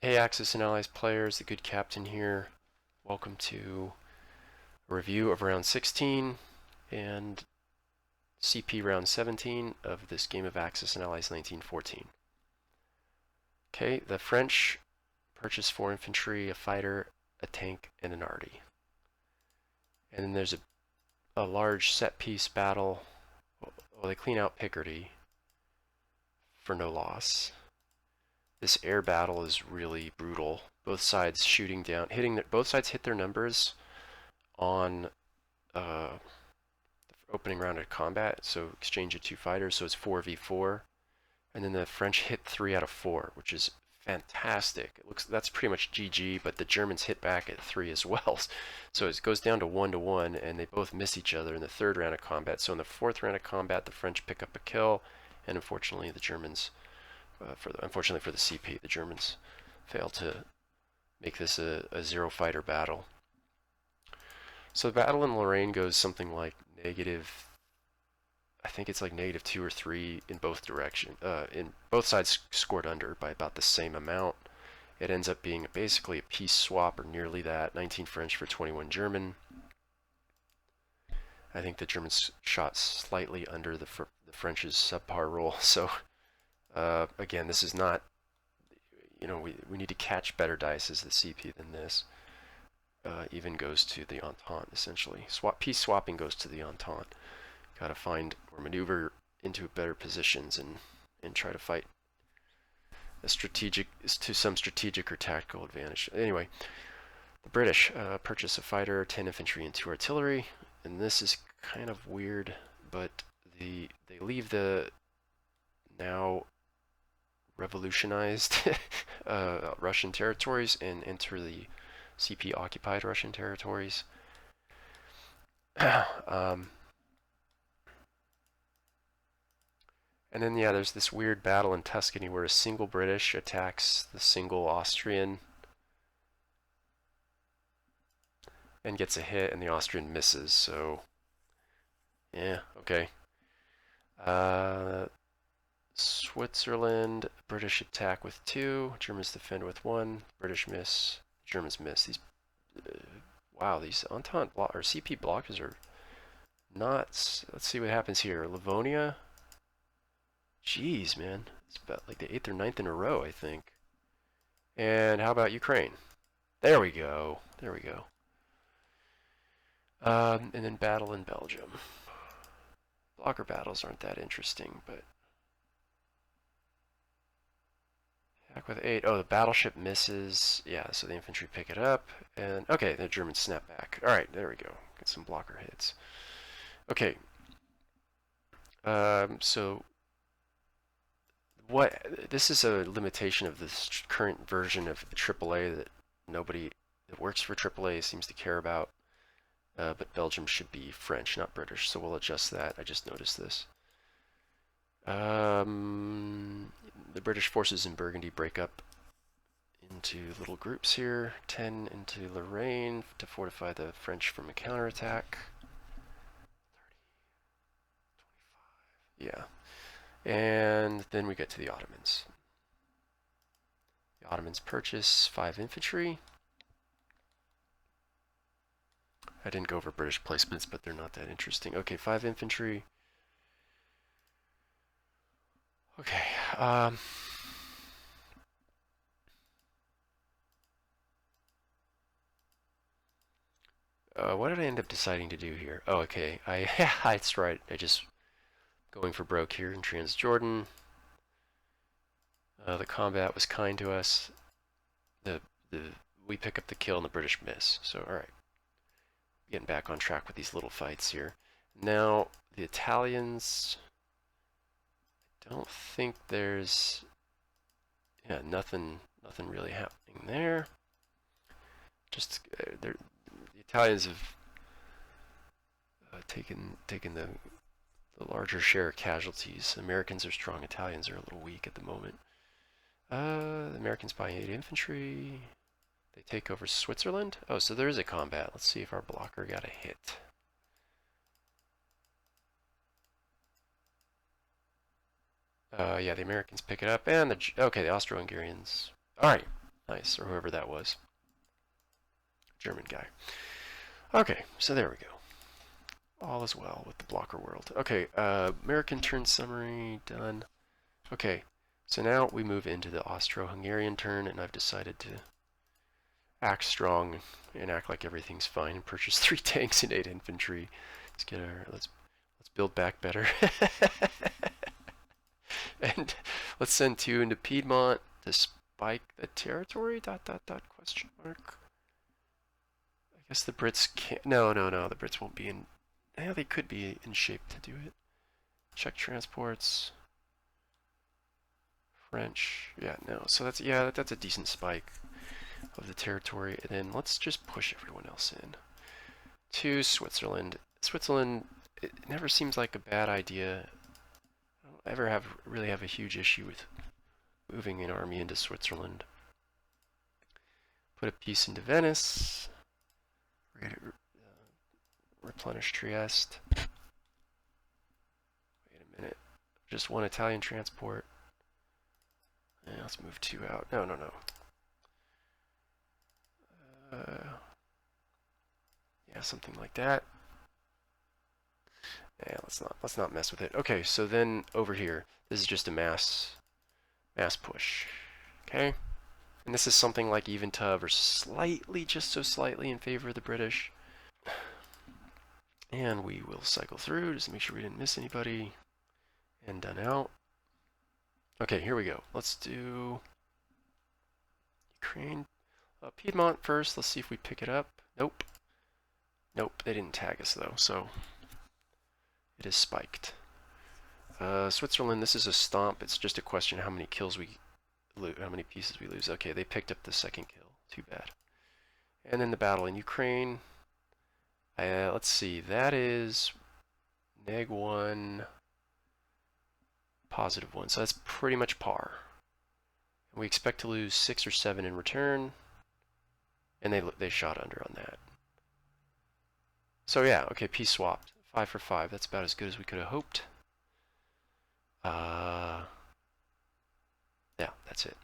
Hey Axis and Allies players, the good captain here. Welcome to a review of round 16 and CP round 17 of this game of Axis and Allies 1914. Okay, the French purchased 4 infantry, a fighter, a tank, and an arty. And then there's a large set piece battle. Well, they clean out Picardy for no loss. This air battle is really brutal. Both sides shooting down, both sides hit their numbers on the opening round of combat, so exchange of 2 fighters, so it's 4v4, and then the French hit 3 out of 4, which is fantastic. That's pretty much GG, but the Germans hit back at 3 as well, so it goes down to 1-1, and they both miss each other in the 3rd round of combat. So in the 4th round of combat, the French pick up a kill, and unfortunately the Germans, unfortunately for the CP, the Germans fail to make this a 0 fighter battle. So the battle in Lorraine goes something like negative, I think it's like -2 or 3 in both directions. In both sides scored under by about the same amount. It ends up being basically a peace swap, or nearly that. 19 French for 21 German. I think the Germans shot slightly under the French's subpar roll. So again, this is not, we need to catch better dice as the CP than this. Even goes to the Entente, essentially. Peace swapping goes to the Entente. Got to find or maneuver into better positions and try to fight some strategic or tactical advantage. Anyway, the British purchase a fighter, 10 infantry, and 2 artillery. And this is kind of weird, but they leave the now revolutionized Russian territories and enter the CP occupied Russian territories. And then, yeah, there's this weird battle in Tuscany where a single British attacks the single Austrian and gets a hit, and the Austrian misses. So, yeah, okay. Switzerland, British attack with 2, Germans defend with 1, British miss, Germans miss. Wow, these Entente or CP blockers are nuts. Let's see what happens here. Livonia. Jeez, man. It's about like the 8th or 9th in a row, I think. And how about Ukraine? There we go. There we go. And then battle in Belgium. Blocker battles aren't that interesting, but attack with 8. Oh, the battleship misses. Yeah, so the infantry pick it up. And okay, the Germans snap back. All right, there we go. Get some blocker hits. Okay. So this is a limitation of this current version of AAA that nobody that works for AAA seems to care about. But Belgium should be French, not British, so we'll adjust that. I just noticed this. The British forces in Burgundy break up into little groups here. 10 into Lorraine to fortify the French from a counterattack. 30, 25. Yeah. And then we get to the Ottomans. The Ottomans purchase 5 infantry. I didn't go over British placements, but they're not that interesting. Okay, 5 infantry. Okay. What did I end up deciding to do here? Oh, okay. That's right. I just going for broke here in Transjordan. The combat was kind to us. We pick up the kill and the British miss. So, all right. Getting back on track with these little fights here. Now, the Italians, I don't think there's, yeah, nothing really happening there. Just, the Italians have taken the larger share of casualties. Americans are strong, Italians are a little weak at the moment. The Americans buy 8 infantry. They take over Switzerland. Oh, so there is a combat. Let's see if our blocker got a hit. Yeah, the Americans pick it up, and the Austro-Hungarians. All right, Nice, or whoever that was. German guy. Okay, so there we go. All is well with the blocker world. Okay, American turn summary, done. Okay, so now we move into the Austro-Hungarian turn, and I've decided to act strong and act like everything's fine and purchase 3 tanks and 8 infantry. Let's build back better. And let's send 2 into Piedmont to spike the territory, ... question mark. I guess the Brits can't, no, the Brits won't be in, yeah, they could be in shape to do it. Czech transports. French, yeah, no, so that's a decent spike of the territory, and then let's just push everyone else in to Switzerland. Switzerland, it never seems like a bad idea. I don't ever really have a huge issue with moving an army into Switzerland. Put a piece into Venice. We're gonna replenish Trieste. Wait a minute, just 1 Italian transport. Yeah, let's move 2 out. No. Yeah, something like that. Yeah, let's not mess with it. Okay, so then over here, this is just a mass push. Okay, and this is something like even Tuv, or slightly, just so slightly in favor of the British. And we will cycle through just to make sure we didn't miss anybody. And done out. Okay, here we go. Let's do Ukraine. Piedmont first. Let's see if we pick it up. Nope. Nope, they didn't tag us though, so it is spiked. Switzerland, this is a stomp. It's just a question how many kills we lose, how many pieces we lose. Okay, they picked up the 2nd kill. Too bad. And then the battle in Ukraine. Let's see. That is -1, +1. So that's pretty much par. And we expect to lose 6 or 7 in return. And they shot under on that. So yeah, okay, peace swapped. 5 for 5. That's about as good as we could have hoped. Yeah, that's it.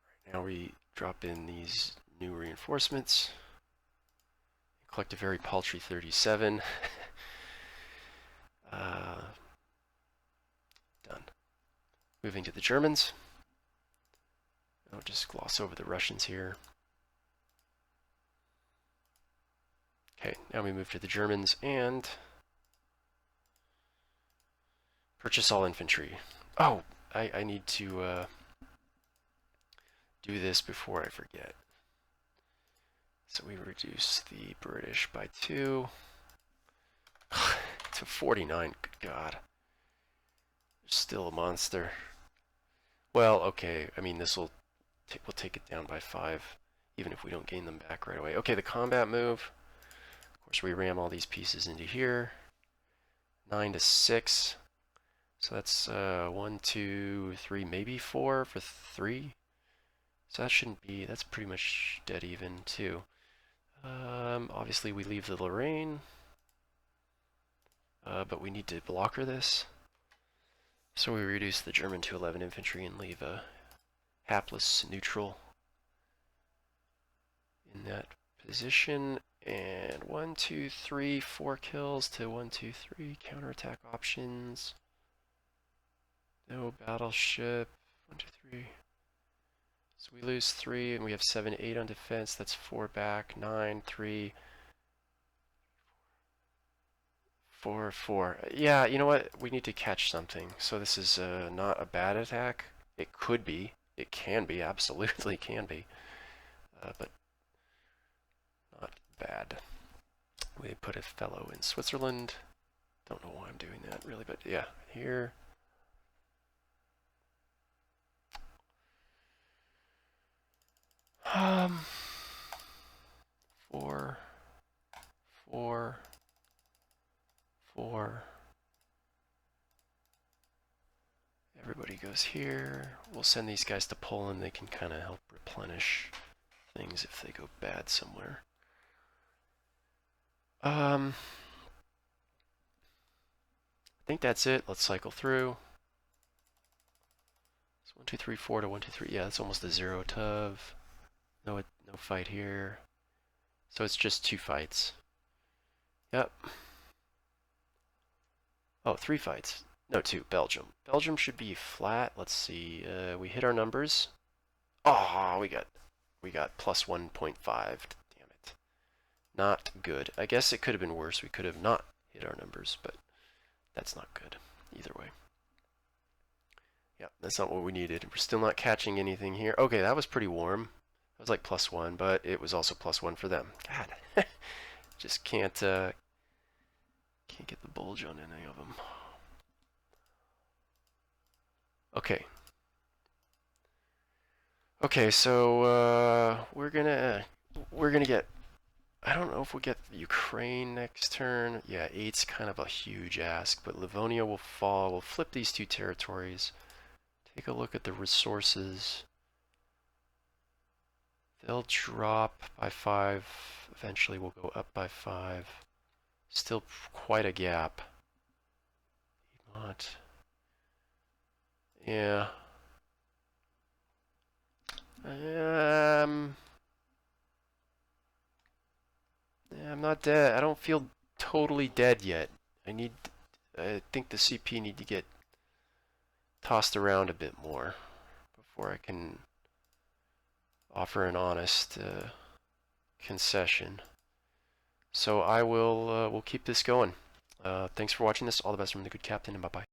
Right, now we drop in these new reinforcements. Collect a very paltry 37. Done. Moving to the Germans. I'll just gloss over the Russians here. Okay, now we move to the Germans and purchase all infantry. Oh, I need to do this before I forget. So we reduce the British by 2 to 49. Good God. Still a monster. Well, okay. I mean, we'll take it down by 5, even if we don't gain them back right away. Okay, the combat move. Of course, we ram all these pieces into here. 9 to 6. So that's 1, 2, 3, maybe 4 for 3. So that shouldn't be. That's pretty much dead even too. Obviously, we leave the Lorraine, but we need to blocker this. So we reduce the German to 11 infantry and leave a hapless neutral in that position. And 1, 2, 3, 4 kills to 1, 2, 3 counterattack options. No battleship. 1, 2, 3. So we lose 3, and we have 7, 8 on defense. That's 4 back. 9, 3, 4, 4. Yeah, you know what? We need to catch something. So this is not a bad attack. It could be. It can be. Absolutely can be. But not bad. We put a fellow in Switzerland. Don't know why I'm doing that, really, but yeah, here. Four, 4. Everybody goes here. We'll send these guys to Poland. They can kind of help replenish things if they go bad somewhere. I think that's it. Let's cycle through. 1, 2, 3, 4 to 1, 2, 3. Yeah, that's almost a 0 tov. No fight here. So it's just 2 fights. Yep. Oh, 3 fights. No, 2. Belgium. Belgium should be flat. Let's see. We hit our numbers. Oh, we got plus 1.5. Damn it. Not good. I guess it could have been worse. We could have not hit our numbers, but that's not good either way. Yeah, that's not what we needed. We're still not catching anything here. Okay, that was pretty warm. That was like plus 1, but it was also plus 1 for them. God, just can't get the bulge on any of them. Okay. Okay, so we're gonna get. I don't know if we get Ukraine next turn. Yeah, 8's kind of a huge ask, but Livonia will fall. We'll flip these 2 territories. Take a look at the resources. They'll drop by 5. Eventually we'll go up by 5. Still quite a gap. Not. Yeah. Yeah, I'm not dead. I don't feel totally dead yet. I think the CP need to get tossed around a bit more before I can offer an honest concession. So I will we'll keep this going. Thanks for watching this. All the best from the good captain, and bye-bye.